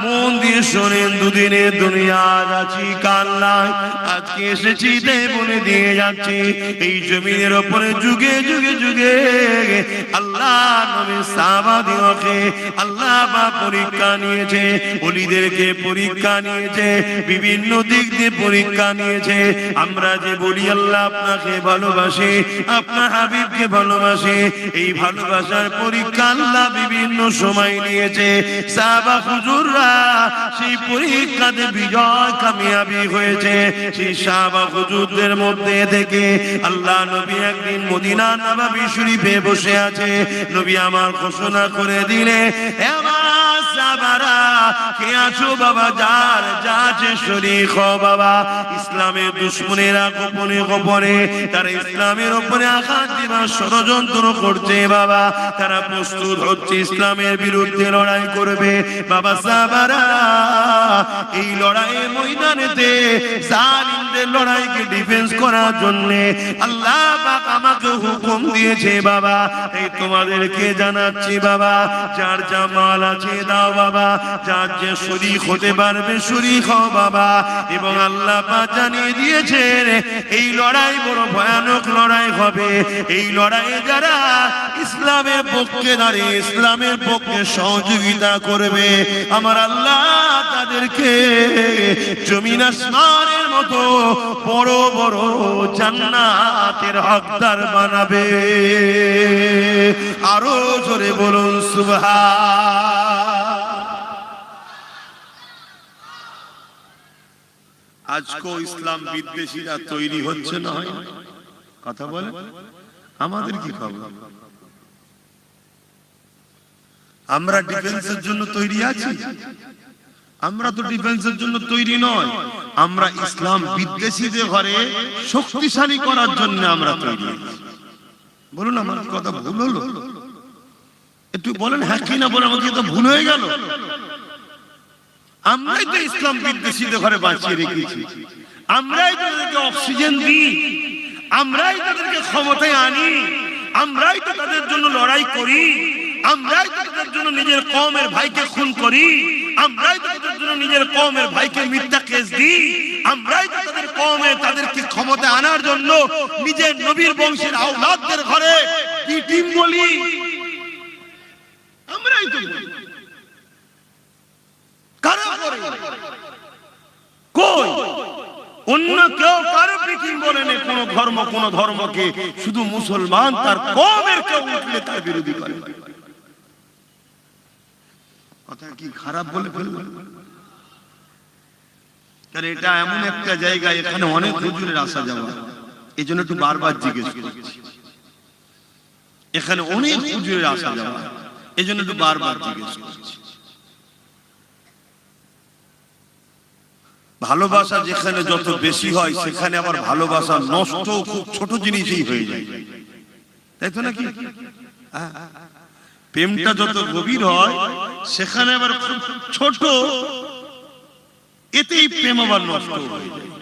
মন দিয়ে শোনেন, দুদিনের দুনিয়া আছি কাল নাই, আজকে এসেছি তাই বলে দিয়ে যাচ্ছি। এই জমিনের উপরে যুগে যুগে যুগে আল্লাহ নবী সাহাবাদিওকে আল্লাহ পাক পরীক্ষা নিয়েছে, ওলিদেরকে পরীক্ষা নিয়েছে, বিভিন্ন দিক দিয়ে পরীক্ষা নিয়েছে। আমরা যে বলি আল্লাহ আপনাকে ভালোবাসে, আপনার হাবিবকে ভালোবাসে, এই ভালোবাসার পরীক্ষা আল্লাহ বিভিন্ন সময় নিয়েছে। সাহাবা হুজুররা সেই পরীক্ষাতে বিজয় কামিয়াবি হয়েছে। সেই সাহাবা হুজুরদের মধ্যে থেকে আল্লাহ নবী একদিন মদিনা নববী শরীফে বসে আছে। নবী আমার ঘোষণা করে দিলে, আমার সাহাবারা কে আছো বাবা, যার যা আছে শরীক হও বাবা। ইসলামের দুশমনেরা গোপনে গোপনে তারা ইসলামের উপরে আঘাত দিবার ষড়যন্ত্র করছে বাবা, তারা প্রস্তুত হচ্ছে ইসলামের বিরুদ্ধে লড়াই করবে বাবা। সাহাবারা এই লড়াইয়ের ময়দানেতে জালিমদের লড়াইকে ডিফেন্স করার জন্য আল্লাহ পাক আমাকে হুকুম দিয়েছে বাবা। এই তোমাদেরকে জানাচ্ছি বাবা, যার যা মাল আছে দাও বাবা, যার যে শরীক হতে পারবে শরীক হও বাবা। এবং আল্লাহ পাক জানিয়ে দিয়েছেন এই লড়াই বড় ভয়ানক লড়াই হবে। এই লড়াইয়ে যারা ইসলামের পক্ষে দাঁড়িয়ে ইসলামের পক্ষে সহযোগিতা করবে, আমার আল্লাহ তাদেরকে জমিন আসমানের মতো বড় বড় জান্নাতের হকদার বানাবে। আরো জোরে বলুন সুবহান। আজকেও ইসলাম বিদ্বেষীরা তৈরি হচ্ছে না, হয় কথা বলে, আমাদের কি খবর? আমরা ডিফেন্সের জন্য তৈরি আছি? আমরা তো ডিফেন্সের জন্য তৈরি নয়, আমরা ইসলাম বিদ্বেষীদের ঘরে শক্তিশালী করার জন্য আমরা তৈরি আছি। বলুন আমার কথা ভুল হলো? একটু বলেন হ্যাঁ কি না, বলেন আমাকে তো ভুল হয়ে গেল। আমরাই তো ইসলাম বিদ্বেষীদের ঘরে বাঁচিয়ে রেখেছি, আমরাই তো তাদেরকে অক্সিজেন দিই, আমরাই তাদেরকে ক্ষমতায় আনি, আমরাই তো তাদের জন্য লড়াই করি, আমরাই তো তাদের জন্য নিজের কওমের ভাইকে খুন করি, আমরাই তো তাদের জন্য নিজের কওমের ভাইকে মিথ্যা কেস দিই, আমরাই তো তাদের কওমে তাদেরকে ক্ষমতায় আনার জন্য নিজের নবীর বংশের আওলাদদের ঘরে কি টিম বলি, আমরাই তো বলি। কারা করে? কই অন্য কেউ কারো পিটিং বলে না। কোন ধর্মকে শুধু মুসলমান তার কওমের কেউ উঠলে তার বিরোধী করে। কথা কি খারাপ বলে ফেলবেন? কারণ এটা এমন একটা জায়গা, এখানে অনেক হুজুরের আসা যাওয়া, এই জন্য একটু বারবার জিজ্ঞেস করছি। এখানে অনেক হুজুরের আসা যাওয়া, এই জন্য একটু বারবার জিজ্ঞেস করছি। ভালোবাসা যেখানে যত বেশি হয় সেখানে আবার ভালোবাসা নষ্ট খুব ছোট জিনিসই হয়ে যায়, তাই তো নাকি? প্রেমটা যত গভীর হয় সেখানে আবার খুব ছোট, এতেই প্রেম আবার নষ্ট হয়ে যায়।